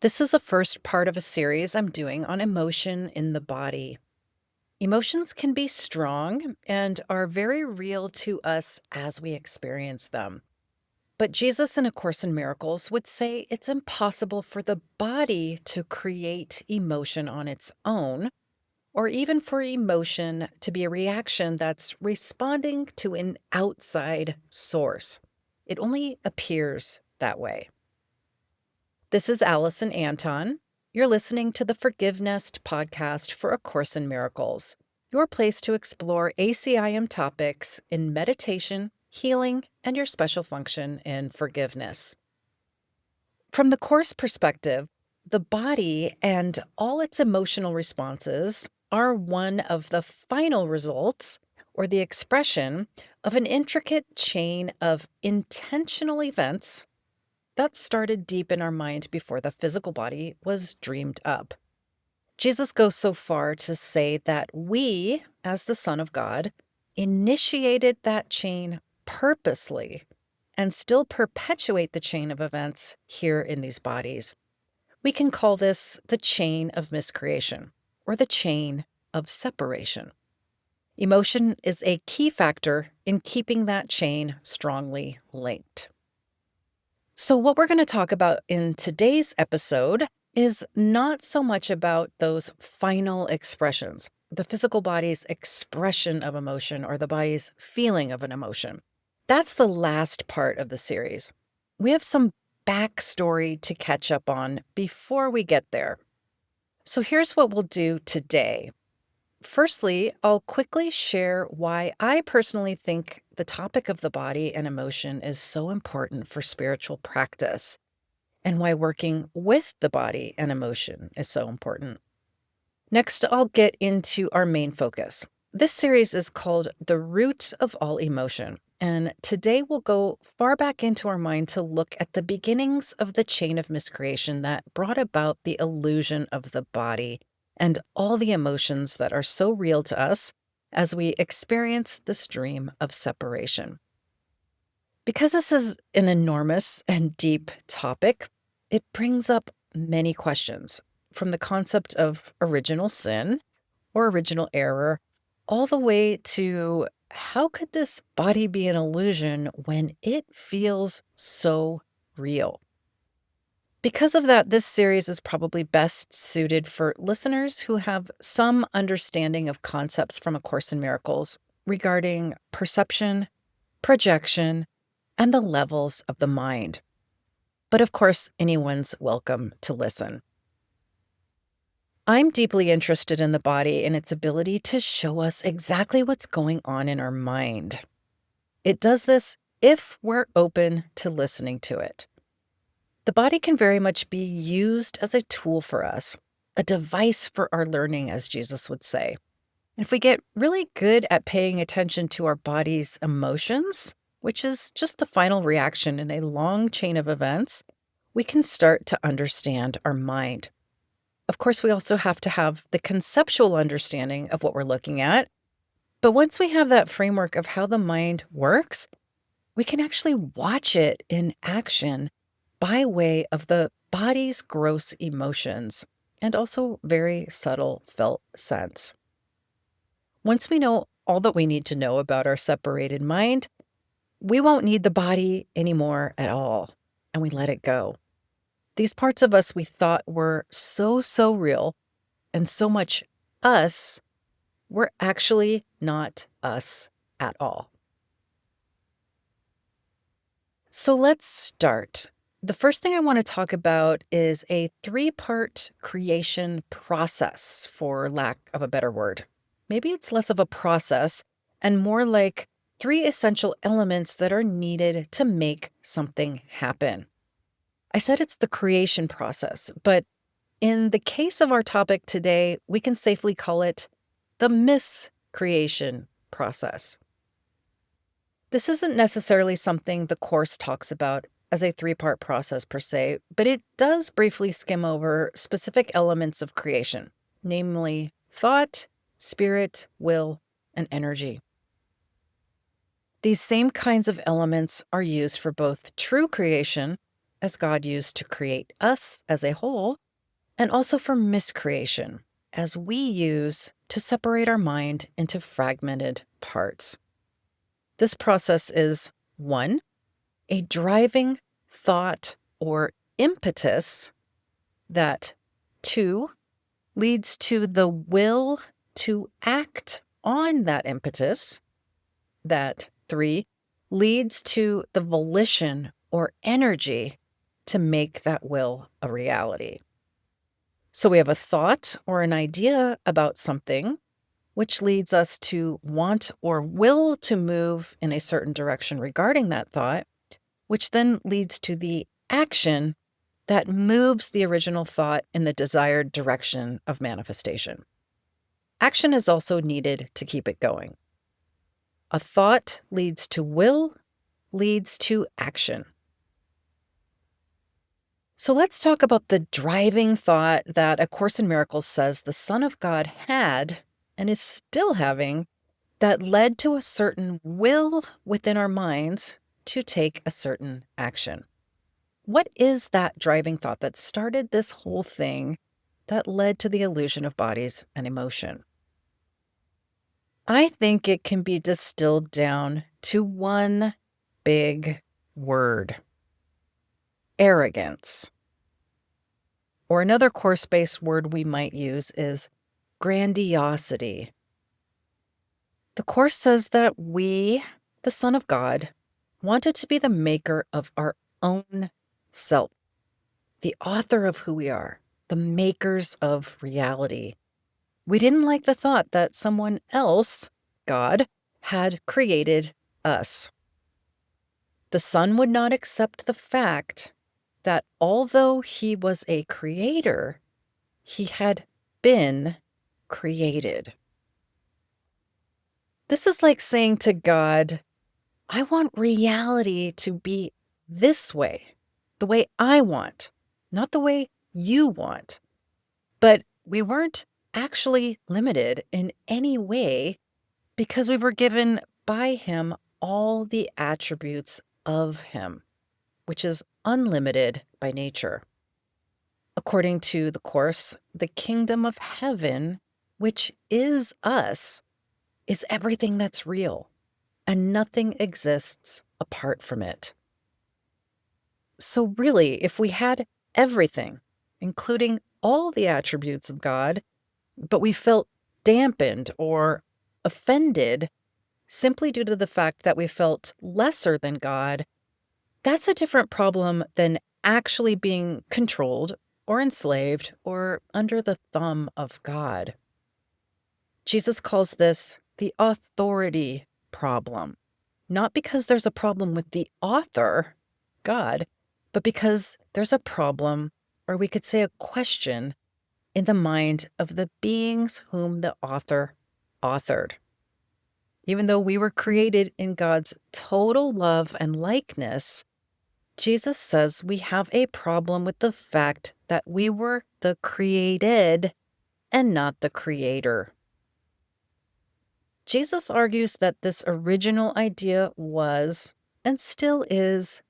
This is the first part of a series I'm doing on emotion in the body. Emotions can be strong and are very real to us as we experience them. But Jesus in A Course in Miracles would say it's impossible for the body to create emotion on its own, or even for emotion to be a reaction that's responding to an outside source. It only appears that way. This is Alison Anton. You're listening to the ForgiveNest Podcast for A Course in Miracles, your place to explore ACIM topics in meditation, healing, and your special function in forgiveness. From the Course perspective, the body and all its emotional responses are one of the final results or the expression of an intricate chain of intentional events that started deep in our mind before the physical body was dreamed up. Jesus goes so far to say that we, as the Son of God, initiated that chain purposely and still perpetuate the chain of events here in these bodies. We can call this the chain of miscreation or the chain of separation. Emotion is a key factor in keeping that chain strongly linked. So, what we're going to talk about in today's episode is not so much about those final expressions, the physical body's expression of emotion or the body's feeling of an emotion. That's the last part of the series. We have some backstory to catch up on before we get there. So, here's what we'll do today. Firstly, I'll quickly share why I personally think the topic of the body and emotion is so important for spiritual practice, and why working with the body and emotion is so important. Next, I'll get into our main focus. This series is called The Root of All Emotion, and today we'll go far back into our mind to look at the beginnings of the chain of miscreation that brought about the illusion of the body and all the emotions that are so real to us as we experience the stream of separation. Because this is an enormous and deep topic, it brings up many questions, from the concept of original sin or original error, all the way to how could this body be an illusion when it feels so real? Because of that, this series is probably best suited for listeners who have some understanding of concepts from A Course in Miracles regarding perception, projection, and the levels of the mind. But of course, anyone's welcome to listen. I'm deeply interested in the body and its ability to show us exactly what's going on in our mind. It does this if we're open to listening to it. The body can very much be used as a tool for us, a device for our learning, as Jesus would say. And if we get really good at paying attention to our body's emotions, which is just the final reaction in a long chain of events, we can start to understand our mind. Of course, we also have to have the conceptual understanding of what we're looking at. But once we have that framework of how the mind works, we can actually watch it in action by way of the body's gross emotions and also very subtle felt sense. Once we know all that we need to know about our separated mind, we won't need the body anymore at all, and we let it go. These parts of us we thought were so real and so much us were actually not us at all. So let's start. The first thing I want to talk about is a 3-part creation process, for lack of a better word. Maybe it's less of a process and more like 3 essential elements that are needed to make something happen. I said it's the creation process, but in the case of our topic today, we can safely call it the miscreation process. This isn't necessarily something the Course talks about as a 3-part process per se, but it does briefly skim over specific elements of creation, namely thought, spirit, will, and energy. These same kinds of elements are used for both true creation as God used to create us as a whole, and also for miscreation, as we use to separate our mind into fragmented parts. This process is 1, a driving thought or impetus that 2, leads to the will to act on that impetus, that 3, leads to the volition or energy to make that will a reality. So we have a thought or an idea about something, which leads us to want or will to move in a certain direction regarding that thought, which then leads to the action that moves the original thought in the desired direction of manifestation. Action is also needed to keep it going. A thought leads to will, leads to action. So let's talk about the driving thought that A Course in Miracles says the Son of God had and is still having, that led to a certain will within our minds to take a certain action. What is that driving thought that started this whole thing that led to the illusion of bodies and emotion? I think it can be distilled down to one big word: arrogance. Or another course-based word we might use is grandiosity. The Course says that we, the Son of God, wanted to be the maker of our own self, the author of who we are, the makers of reality. We didn't like the thought that someone else, God, had created us. The Son would not accept the fact that although he was a creator, he had been created. This is like saying to God, I want reality to be this way, the way I want, not the way you want. But we weren't actually limited in any way because we were given by him all the attributes of him, which is unlimited by nature. According to the Course, the kingdom of heaven, which is us, is everything that's real, and nothing exists apart from it. So really, if we had everything, including all the attributes of God, but we felt dampened or offended simply due to the fact that we felt lesser than God, that's a different problem than actually being controlled or enslaved or under the thumb of God. Jesus calls this the authority problem, not because there's a problem with the author, God, but because there's a problem, or we could say a question, in the mind of the beings whom the author authored. Even though we were created in God's total love and likeness, Jesus says we have a problem with the fact that we were the created and not the creator. Jesus argues that this original idea was, and still is,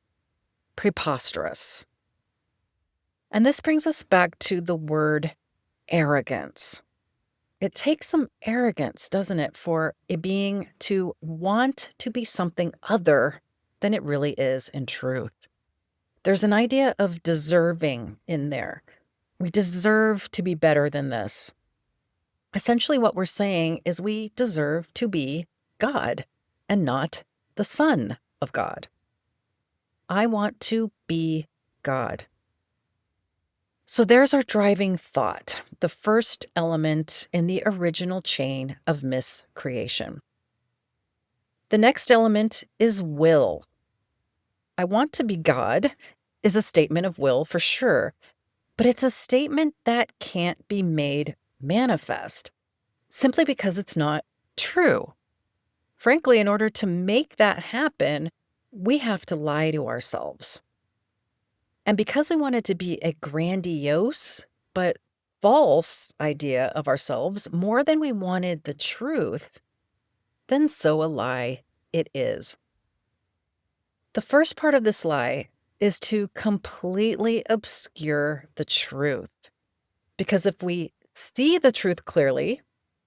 preposterous. And this brings us back to the word arrogance. It takes some arrogance, doesn't it, for a being to want to be something other than it really is in truth. There's an idea of deserving in there. We deserve to be better than this. Essentially, what we're saying is we deserve to be God and not the Son of God. I want to be God. So there's our driving thought, the first element in the original chain of miscreation. The next element is will. I want to be God is a statement of will for sure, but it's a statement that can't be made manifest simply because it's not true. Frankly, in order to make that happen, we have to lie to ourselves. And because we wanted to be a grandiose but false idea of ourselves more than we wanted the truth, then so a lie it is. The first part of this lie is to completely obscure the truth. Because if we see the truth clearly,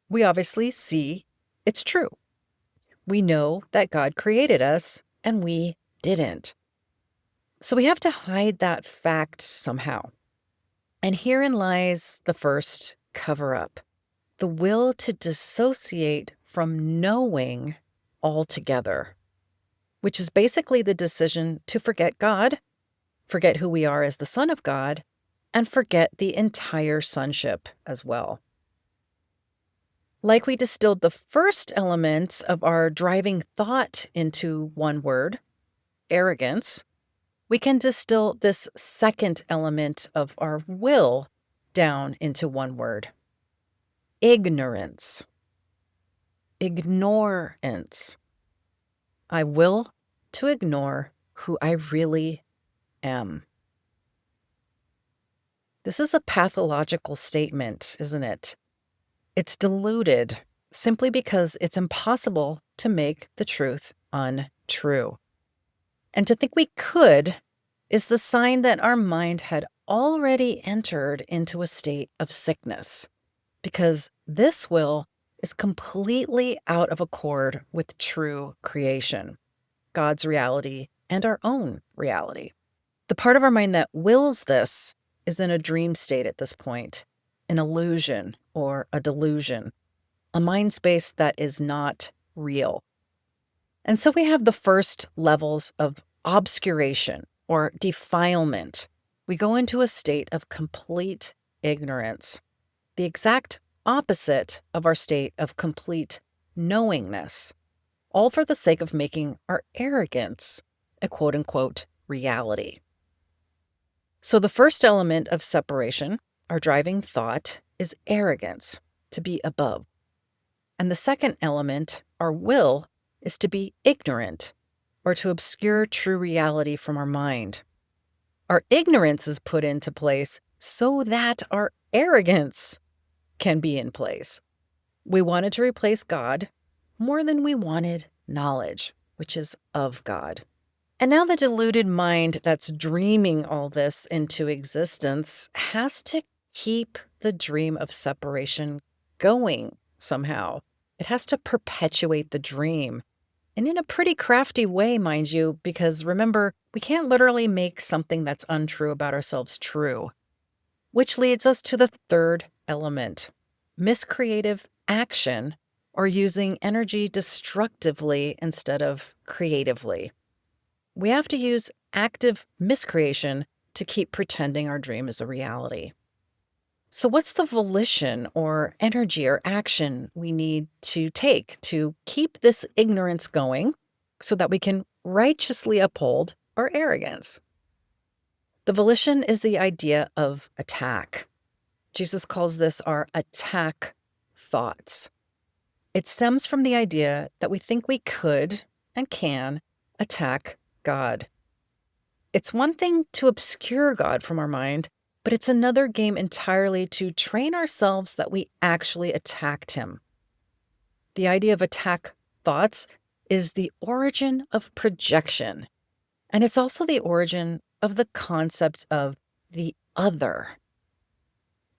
we obviously see it's true. We know that God created us and we didn't. So we have to hide that fact somehow. And herein lies the first cover up, the will to dissociate from knowing altogether, which is basically the decision to forget God, forget who we are as the Son of God, and forget the entire sonship as well. Like we distilled the first element of our driving thought into one word, arrogance, we can distill this second element of our will down into one word, ignorance. Ignorance. I will to ignore who I really am. This is a pathological statement, isn't it? It's deluded simply because it's impossible to make the truth untrue. And to think we could is the sign that our mind had already entered into a state of sickness, because this will is completely out of accord with true creation, God's reality, and our own reality. The part of our mind that wills this is in a dream state at this point, an illusion or a delusion, a mind space that is not real. And so we have the first levels of obscuration or defilement. We go into a state of complete ignorance, the exact opposite of our state of complete knowingness, all for the sake of making our arrogance a quote-unquote reality. So the first element of separation, our driving thought, is arrogance, to be above. And the second element, our will, is to be ignorant, or to obscure true reality from our mind. Our ignorance is put into place so that our arrogance can be in place. We wanted to replace God more than we wanted knowledge, which is of God. And now the deluded mind that's dreaming all this into existence has to keep the dream of separation going somehow. It has to perpetuate the dream. And in a pretty crafty way, mind you, because remember, we can't literally make something that's untrue about ourselves true. Which leads us to the third element, miscreative action, or using energy destructively instead of creatively. We have to use active miscreation to keep pretending our dream is a reality. So what's the volition or energy or action we need to take to keep this ignorance going so that we can righteously uphold our arrogance? The volition is the idea of attack. Jesus calls this our attack thoughts. It stems from the idea that we think we could and can attack God. It's one thing to obscure God from our mind, but it's another game entirely to train ourselves that we actually attacked him. The idea of attack thoughts is the origin of projection, and it's also the origin of the concept of the other.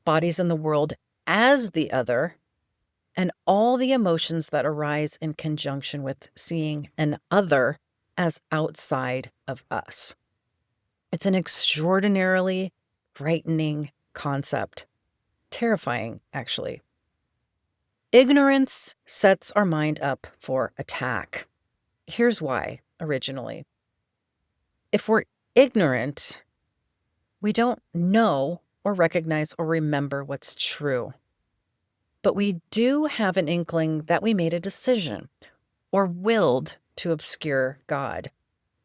Bodies in the world as the other, and all the emotions that arise in conjunction with seeing an other as outside of us. It's an extraordinarily frightening concept. Terrifying, actually. Ignorance sets our mind up for attack. Here's why, originally. If we're ignorant, we don't know or recognize or remember what's true. But we do have an inkling that we made a decision or willed to obscure God,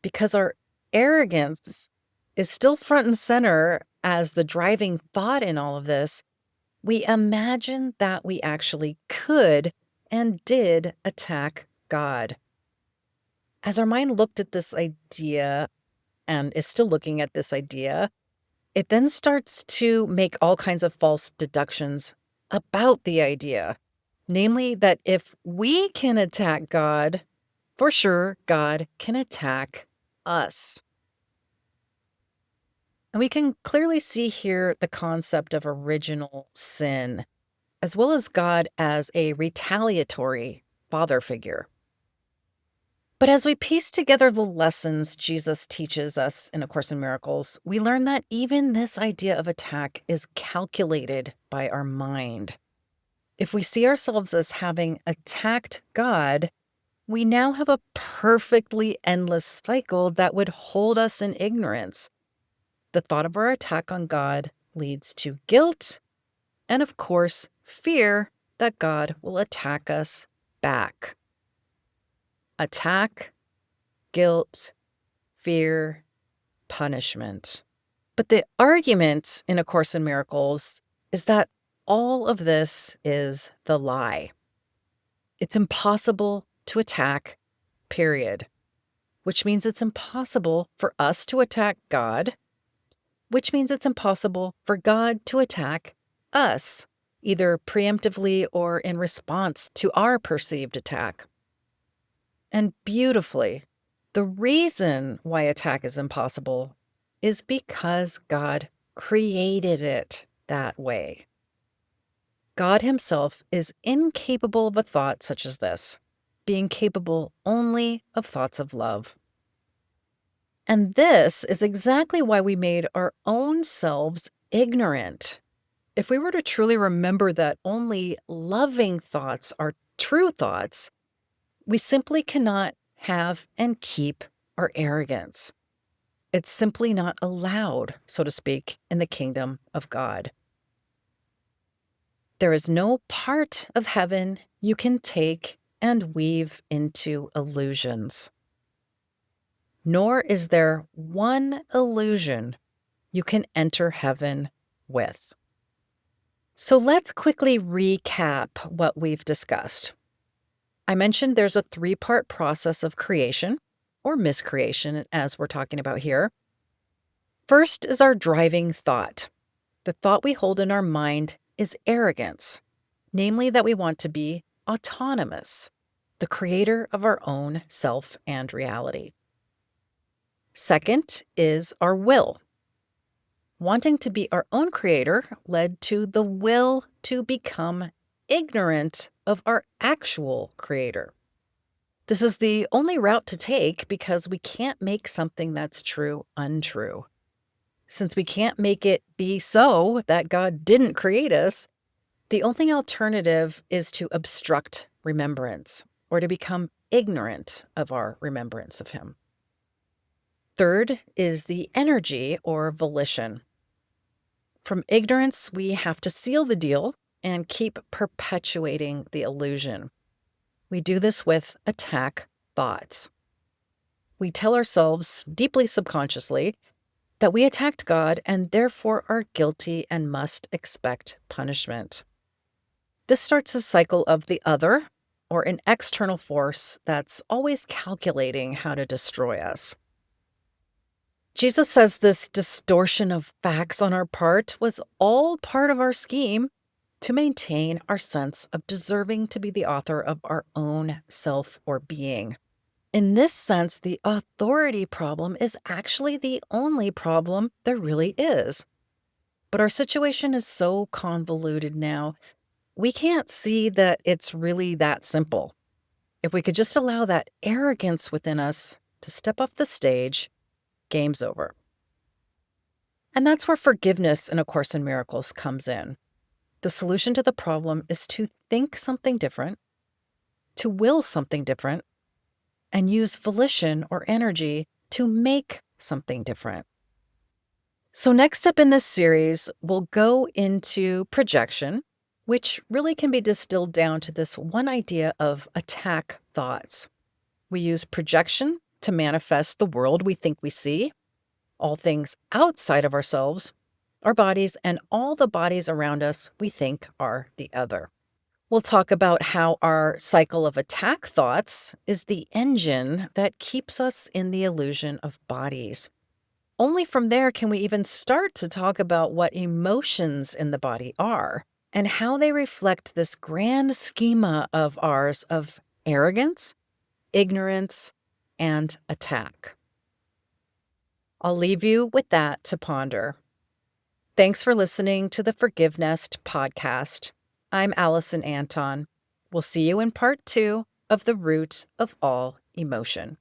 because our arrogance is still front and center as the driving thought in all of this. We imagine that we actually could and did attack God. As our mind looked at this idea and is still looking at this idea, it then starts to make all kinds of false deductions about the idea. Namely, that if we can attack God, for sure, God can attack us. And we can clearly see here the concept of original sin, as well as God as a retaliatory father figure. But as we piece together the lessons Jesus teaches us in A Course in Miracles, we learn that even this idea of attack is calculated by our mind. If we see ourselves as having attacked God, we now have a perfectly endless cycle that would hold us in ignorance. The thought of our attack on God leads to guilt and, of course, fear that God will attack us back. Attack, guilt, fear, punishment. But the argument in A Course in Miracles is that all of this is the lie. It's impossible to attack, period. Which means it's impossible for us to attack God, which means it's impossible for God to attack us, either preemptively or in response to our perceived attack. And beautifully, the reason why attack is impossible is because God created it that way. God himself is incapable of a thought such as this, being capable only of thoughts of love. And this is exactly why we made our own selves ignorant. If we were to truly remember that only loving thoughts are true thoughts, we simply cannot have and keep our arrogance. It's simply not allowed, so to speak, in the kingdom of God. There is no part of heaven you can take and weave into illusions. Nor is there one illusion you can enter heaven with. So let's quickly recap what we've discussed. I mentioned there's a 3-part process of creation, or miscreation, as we're talking about here. First is our driving thought. The thought we hold in our mind is arrogance, namely that we want to be autonomous, the creator of our own self and reality. Second is our will. Wanting to be our own creator led to the will to become ignorant of our actual creator. This is the only route to take because we can't make something that's true untrue. Since we can't make it be so that God didn't create us, the only alternative is to obstruct remembrance or to become ignorant of our remembrance of him. Third is the energy or volition. From ignorance, we have to seal the deal and keep perpetuating the illusion. We do this with attack thoughts. We tell ourselves, deeply subconsciously, that we attacked God and therefore are guilty and must expect punishment. This starts a cycle of the other, or an external force that's always calculating how to destroy us. Jesus says this distortion of facts on our part was all part of our scheme to maintain our sense of deserving to be the author of our own self or being. In this sense, the authority problem is actually the only problem there really is. But our situation is so convoluted now, we can't see that it's really that simple. If we could just allow that arrogance within us to step off the stage, game's over. And that's where forgiveness in A Course in Miracles comes in. The solution to the problem is to think something different, to will something different, and use volition or energy to make something different. So next up in this series, we'll go into projection, which really can be distilled down to this one idea of attack thoughts. We use projection to manifest the world we think we see, all things outside of ourselves, our bodies, and all the bodies around us we think are the other. We'll talk about how our cycle of attack thoughts is the engine that keeps us in the illusion of bodies. Only from there can we even start to talk about what emotions in the body are and how they reflect this grand schema of ours of arrogance, ignorance, and attack. I'll leave you with that to ponder. Thanks for listening to the ForgiveNest Podcast. I'm Alison Anton. We'll see you in part 2 of The Root of All Emotion.